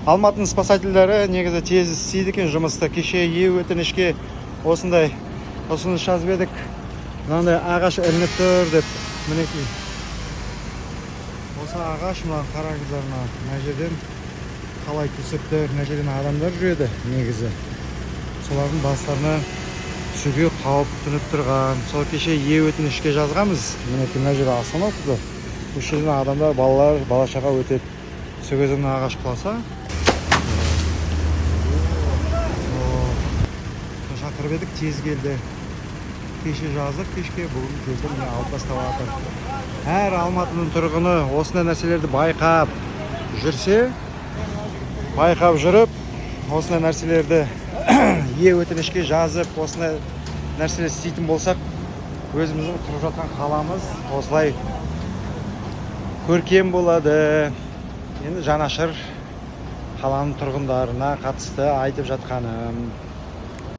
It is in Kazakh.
Алматының спасательдері негізі тез істейді екен жұмысты. Кеше өтінішке осындай ұсыныс жазып едік. Мынандай ағаш ілініп тұр деп. Мінекей. Осы ағаш мына қараңыздар, мына жерден қалай түсіпті, мына жерден адамдар жүреді негізі. Солардың бастарына түсуге қауіп төніп тұрған. Сол кеше өтінішке жазғанбыз. Мінекей мына жерде остановкада. Бұл жерден адамдар, балалар, бала-шаға өтеді. Сол кезде мына ағаш құласа, шақырып едік, тез келді. Кеше жаздық, кешке бүгін келді, міне алып тастап жатыр. Әр Алматының тұрғыны осындай нәрселерді байқап жүрсе, байқап жүріп, осындай нәрселерді өтінішке жазып, осындай нәрселер істейтін болсақ, өзіміздің тұрып жатқан қаламыз осылай көркем болады. Енді жанашыр қаланың тұрғындарына қатысты айтып жатқаным.